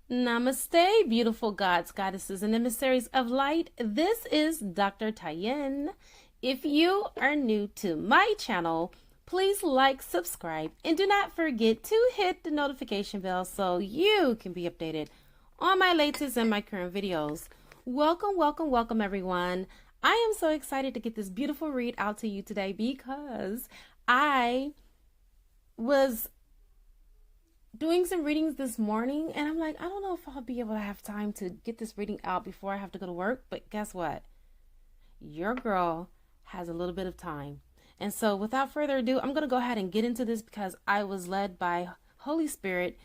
Namaste, beautiful gods, goddesses, and emissaries of light. This is Dr. Tayenne. If you are new to my channel, please like, subscribe, and do not forget to hit the notification bell so you can be updated on my latest and my current videos. Welcome, welcome, welcome, everyone. I am so excited to get this beautiful read out to you today because I was doing some readings this morning and I'm like, I don't know if I'll be able to have time to get this reading out before I have to go to work, but guess what? Your girl has a little bit of time. And so without further ado, I'm going to go ahead and get into this because I was led by Holy Spirit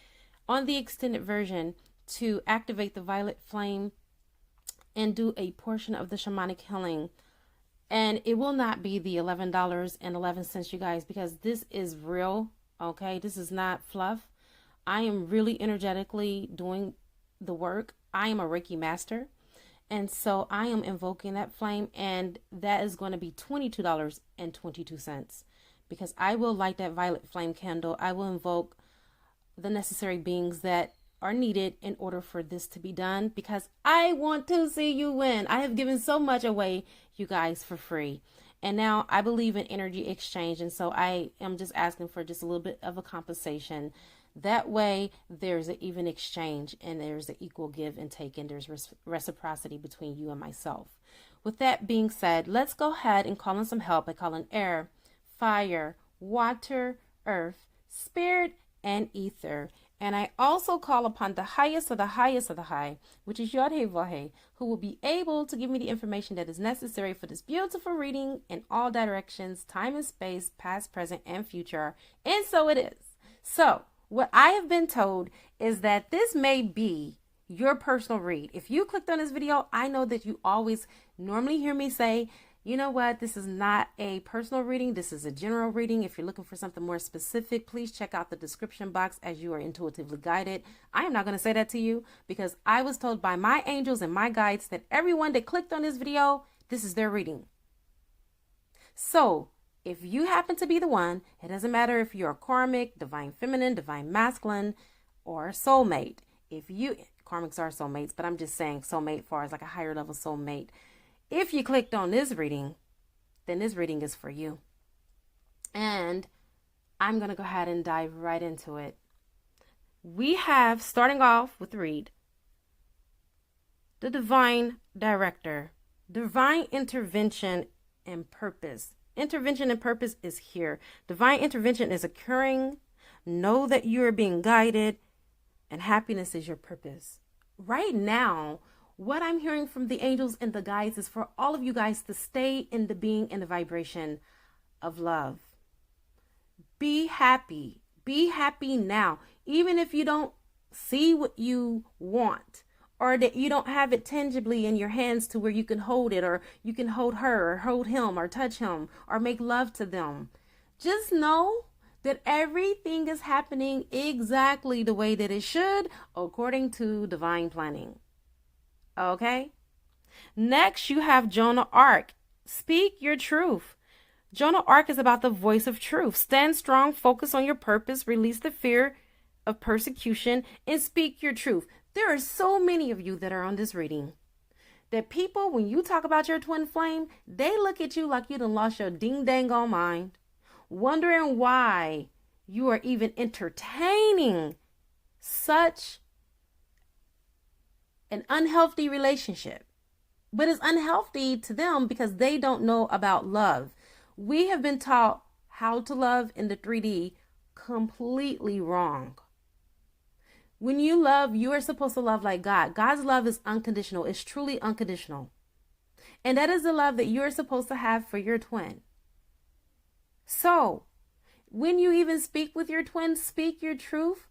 on the extended version to activate the violet flame and do a portion of the shamanic healing. And it will not be the $11.11, you guys, because this is real. Okay, this is not fluff. I am really energetically doing the work. I am a Reiki master. And so I am invoking that flame, and that is going to be $22.22 because I will light that violet flame candle. I will invoke the necessary beings that are needed in order for this to be done because I want to see you win. I have given so much away, you guys, for free. And now I believe in energy exchange. And so I am just asking for just a little bit of a compensation. That way there's an even exchange and there's an equal give and take and there's reciprocity between you and myself. With that being said, let's go ahead and call in some help by calling air, fire, water, earth, spirit, and ether. And I also call upon the highest of the highest of the high, which is Yod-Heh Vav-Heh, who will be able to give me the information that is necessary for this beautiful reading in all directions, time and space, past, present, and future. And so it is. So what I have been told is that this may be your personal read. If you clicked on this video, I know that you always normally hear me say, you know what, this is not a personal reading. This is a general reading. If you're looking for something more specific, please check out the description box as you are intuitively guided. I am not going to say that to you because I was told by my angels and my guides that everyone that clicked on this video, this is their reading. So if you happen to be the one, it doesn't matter if you're a karmic, divine feminine, divine masculine, or a soulmate. Karmics are soulmates, but I'm just saying soulmate far as like a higher level soulmate. If you clicked on this reading, then this reading is for you. And I'm going to go ahead and dive right into it. We have, starting off with read, the divine director, divine intervention and purpose. Intervention and purpose is here. Divine intervention is occurring. Know that you are being guided, and happiness is your purpose. Right now, what I'm hearing from the angels and the guides is for all of you guys to stay in the being and the vibration of love. Be happy. Be happy now. Even if you don't see what you want or that you don't have it tangibly in your hands to where you can hold it or you can hold her or hold him or touch him or make love to them. Just know that everything is happening exactly the way that it should according to divine planning. Okay. Next, you have Joan of Arc. Speak your truth. Joan of Arc is about the voice of truth. Stand strong, focus on your purpose, release the fear of persecution, and speak your truth. There are so many of you that are on this reading that people, when you talk about your twin flame, they look at you like you done lost your ding dang on mind, wondering why you are even entertaining such an unhealthy relationship. But it's unhealthy to them because they don't know about love. We have been taught how to love in the 3D completely wrong. When you love, you are supposed to love like God. God's love is unconditional. It's truly unconditional. And that is the love that you're supposed to have for your twin. So when you even speak with your twin, speak your truth.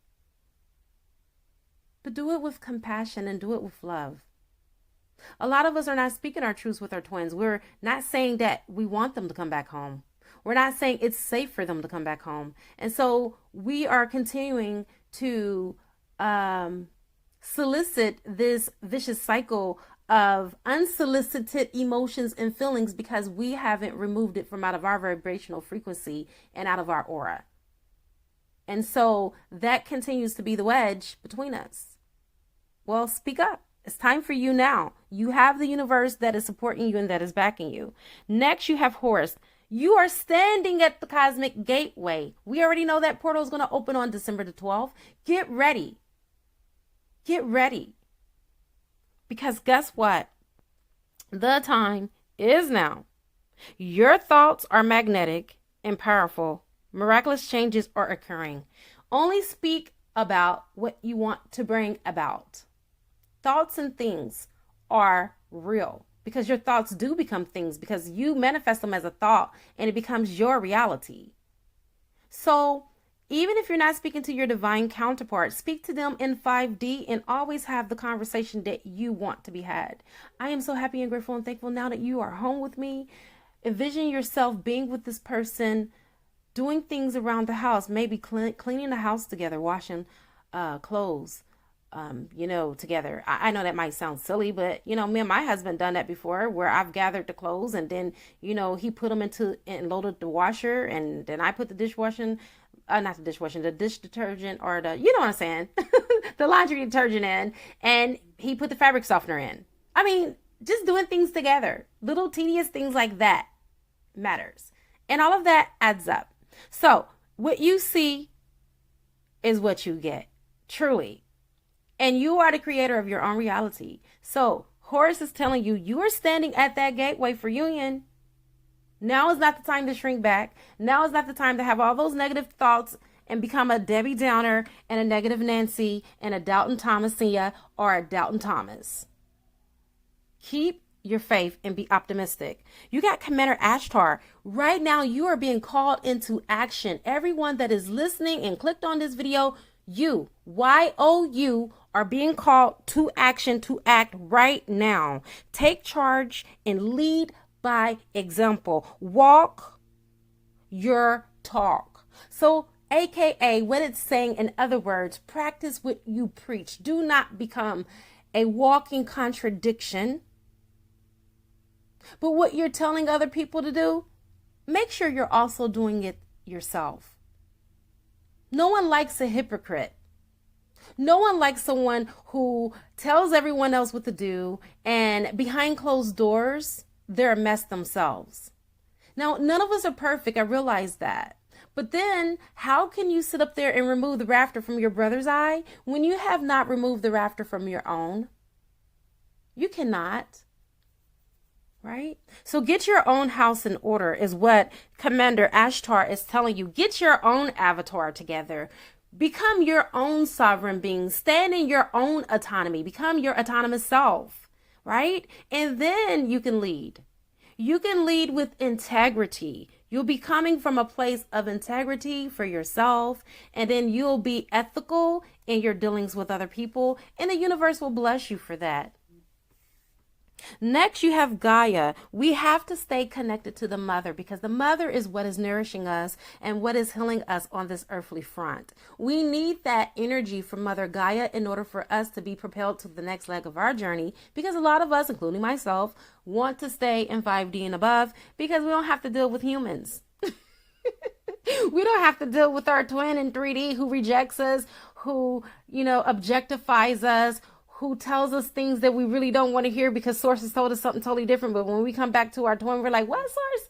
But do it with compassion and do it with love. A lot of us are not speaking our truths with our twins. We're not saying that we want them to come back home. We're not saying it's safe for them to come back home. And so we are continuing to solicit this vicious cycle of unsolicited emotions and feelings because we haven't removed it from out of our vibrational frequency and out of our aura. And so that continues to be the wedge between us. Well, speak up. It's time for you now. You have the universe that is supporting you and that is backing you. Next, you have Horus. You are standing at the cosmic gateway. We already know that portal is going to open on December the 12th. Get ready. Get ready. Because guess what? The time is now. Your thoughts are magnetic and powerful. Miraculous changes are occurring. Only speak about what you want to bring about. Thoughts and things are real because your thoughts do become things because you manifest them as a thought and it becomes your reality. So even if you're not speaking to your divine counterpart, speak to them in 5D and always have the conversation that you want to be had. I am so happy and grateful and thankful now that you are home with me. Envision yourself being with this person, doing things around the house, maybe cleaning the house together, washing clothes, together. I know that might sound silly, but, me and my husband done that before where I've gathered the clothes and then, he put them and loaded the washer and then I put the the dish detergent or what I'm saying, the laundry detergent in and he put the fabric softener in. I mean, just doing things together, little tedious things like that matters. And all of that adds up. So what you see is what you get, truly. And you are the creator of your own reality. So Horus is telling you, you are standing at that gateway for union. Now is not the time to shrink back. Now is not the time to have all those negative thoughts and become a Debbie Downer and a negative Nancy and a Doubting Thomasia or a Doubting Thomas. Keep your faith and be optimistic. You got Commander Ashtar. Right now, you are being called into action. Everyone that is listening and clicked on this video, you, Y-O-U, are being called to action to act right now. Take charge and lead by example. Walk your talk. So, AKA, what it's saying in other words, practice what you preach. Do not become a walking contradiction. But what you're telling other people to do, make sure you're also doing it yourself. No one likes a hypocrite. No one likes someone who tells everyone else what to do and behind closed doors, they're a mess themselves. Now, none of us are perfect. I realize that. But then how can you sit up there and remove the rafter from your brother's eye when you have not removed the rafter from your own? You cannot. Right? So get your own house in order is what Commander Ashtar is telling you. Get your own avatar together. Become your own sovereign being. Stand in your own autonomy. Become your autonomous self. Right? And then you can lead. You can lead with integrity. You'll be coming from a place of integrity for yourself. And then you'll be ethical in your dealings with other people. And the universe will bless you for that. Next, you have Gaia. We have to stay connected to the mother because the mother is what is nourishing us and what is healing us on this earthly front. We need that energy from Mother Gaia in order for us to be propelled to the next leg of our journey because a lot of us, including myself, want to stay in 5D and above because we don't have to deal with humans. We don't have to deal with our twin in 3D who rejects us, who, objectifies us, who tells us things that we really don't want to hear because sources told us something totally different. But when we come back to our twin, we're like, what source?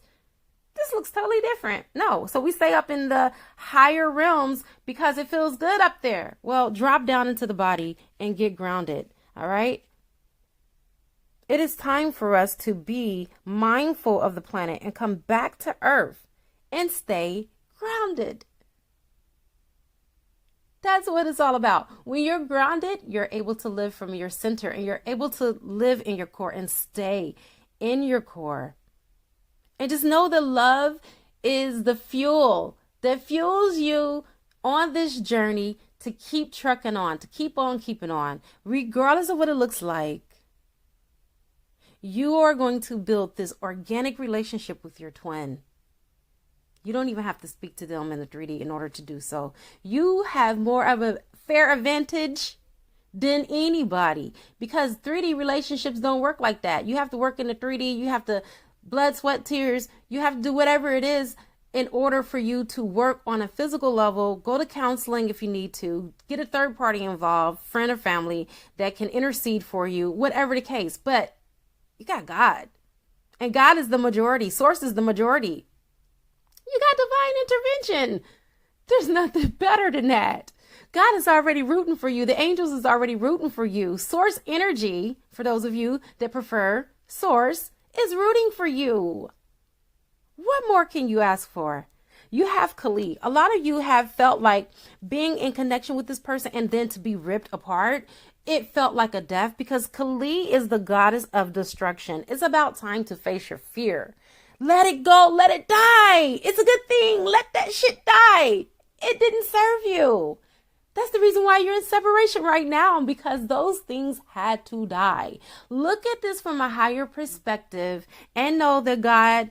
This looks totally different. No. So we stay up in the higher realms because it feels good up there. Well, drop down into the body and get grounded. All right. It is time for us to be mindful of the planet and come back to Earth and stay grounded. That's what it's all about. When you're grounded, you're able to live from your center and you're able to live in your core and stay in your core. And just know that love is the fuel that fuels you on this journey to keep trucking on, to keep on keeping on, regardless of what it looks like. You are going to build this organic relationship with your twin. You don't even have to speak to them in the 3D in order to do so. You have more of a fair advantage than anybody because 3D relationships don't work like that. You have to work in the 3D. You have to blood, sweat, tears. You have to do whatever it is in order for you to work on a physical level, go to counseling if you need to, get a third party involved, friend or family that can intercede for you, whatever the case. But you got God, and God is the majority. Source is the majority. You got divine intervention. There's nothing better than that. God is already rooting for you. The angels is already rooting for you. Source energy, for those of you that prefer source, is rooting for you. What more can you ask for? You have Kali. A lot of you have felt like being in connection with this person and then to be ripped apart. It felt like a death because Kali is the goddess of destruction. It's about time to face your fear. Let it go. Let it die. It's a good thing. Let that shit die. It didn't serve you. That's the reason why you're in separation right now, because those things had to die. Look at this from a higher perspective and know that God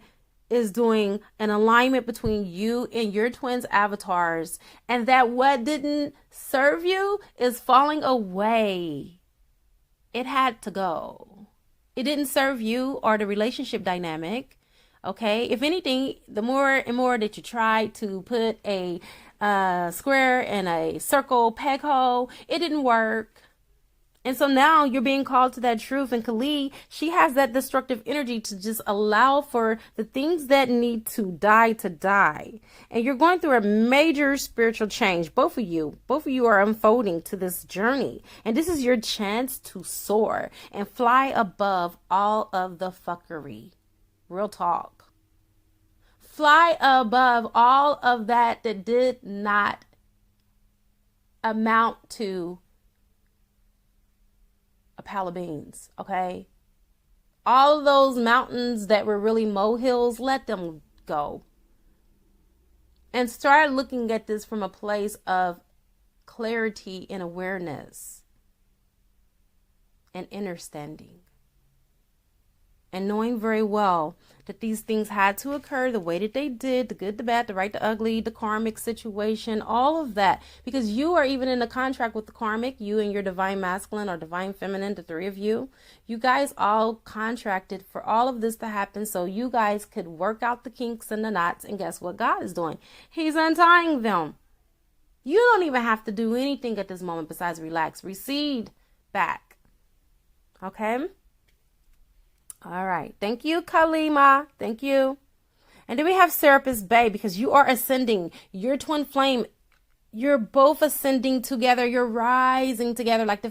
is doing an alignment between you and your twins' avatars, and that what didn't serve you is falling away. It had to go. It didn't serve you or the relationship dynamic. Okay. If anything, the more and more that you try to put a square in a circle peg hole, it didn't work. And so now you're being called to that truth. And Kali, she has that destructive energy to just allow for the things that need to die to die. And you're going through a major spiritual change. Both of you are unfolding to this journey. And this is your chance to soar and fly above all of the fuckery. Real talk. Fly above all of that did not amount to a pile of beans, okay? All of those mountains that were really molehills, let them go. And start looking at this from a place of clarity and awareness and understanding. And knowing very well that these things had to occur the way that they did, the good, the bad, the right, the ugly, the karmic situation, all of that. Because you are even in a contract with the karmic, you and your divine masculine or divine feminine, the three of you. You guys all contracted for all of this to happen so you guys could work out the kinks and the knots. And guess what God is doing? He's untying them. You don't even have to do anything at this moment besides relax, recede back. Okay? All right. Thank you, Kalima. Thank you. And then we have Serapis Bay, because you are ascending. Your twin flame, you're both ascending together. You're rising together like the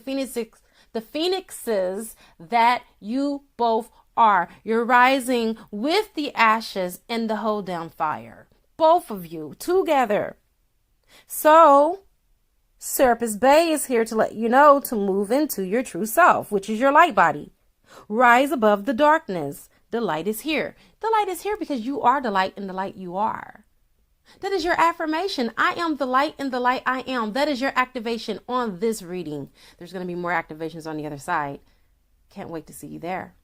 phoenixes that you both are. You're rising with the ashes and the hold down fire. Both of you together. So Serapis Bay is here to let you know to move into your true self, which is your light body. Rise above the darkness. The light is here. The light is here because you are the light, and the light you are. That is your affirmation. I am the light, and the light I am. That is your activation on this reading. There's going to be more activations on the other side. Can't wait to see you there.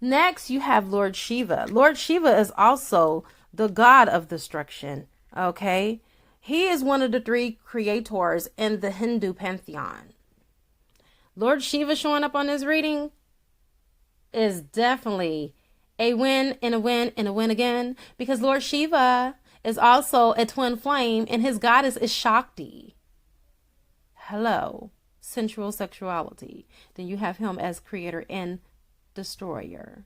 Next, you have Lord Shiva. Lord Shiva is also the god of destruction. Okay? He is one of the three creators in the Hindu pantheon. Lord Shiva showing up on this reading is definitely a win and a win and a win again, because Lord Shiva is also a twin flame and his goddess is Shakti. Hello, sensual sexuality. Then you have him as creator and destroyer,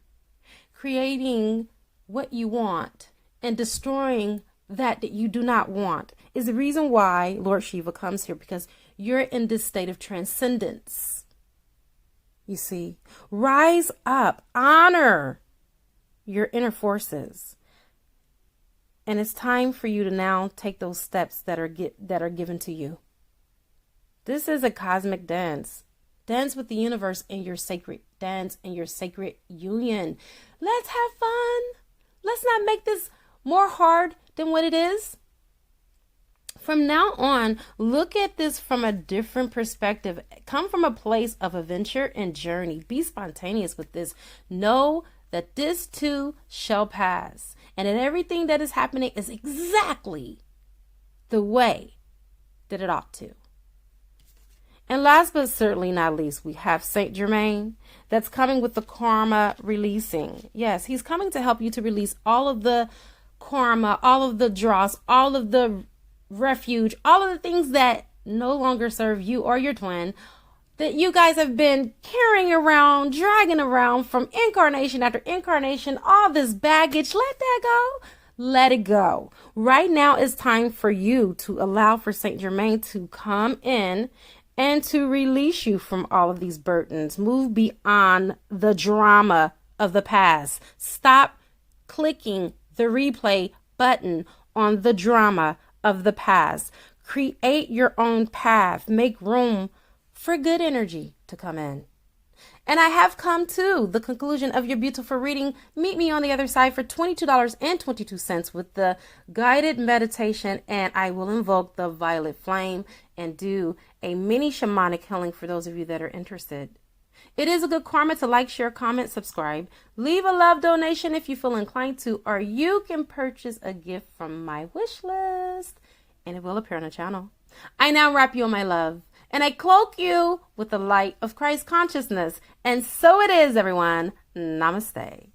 creating what you want and destroying that you do not want is the reason why Lord Shiva comes here, because you're in this state of transcendence. You see, rise up, honor your inner forces. And it's time for you to now take those steps that are given to you. This is a cosmic dance. Dance with the universe in your sacred dance, in your sacred union. Let's have fun. Let's not make this more hard than what it is. From now on, look at this from a different perspective. Come from a place of adventure and journey. Be spontaneous with this. Know that this too shall pass, and that everything that is happening is exactly the way that it ought to. And last but certainly not least, we have Saint Germain that's coming with the karma releasing. Yes, he's coming to help you to release all of the karma, all of the dross, all of the refuge, all of the things that no longer serve you or your twin, that you guys have been carrying around, dragging around from incarnation after incarnation, all this baggage. Let that go. Let it go. Right now it's time for you to allow for Saint Germain to come in and to release you from all of these burdens. Move beyond the drama of the past. Stop clicking the replay button on the drama of the past. Create your own path. Make room for good energy to come in. And I have come to the conclusion of your beautiful reading. Meet me on the other side for $22.22 with the guided meditation, and I will invoke the violet flame and do a mini shamanic healing for those of you that are interested. It is a good karma to like, share, comment, subscribe. Leave a love donation if you feel inclined to, or you can purchase a gift from my wish list, and it will appear on the channel. I now wrap you in my love, and I cloak you with the light of Christ consciousness. And so it is, everyone. Namaste.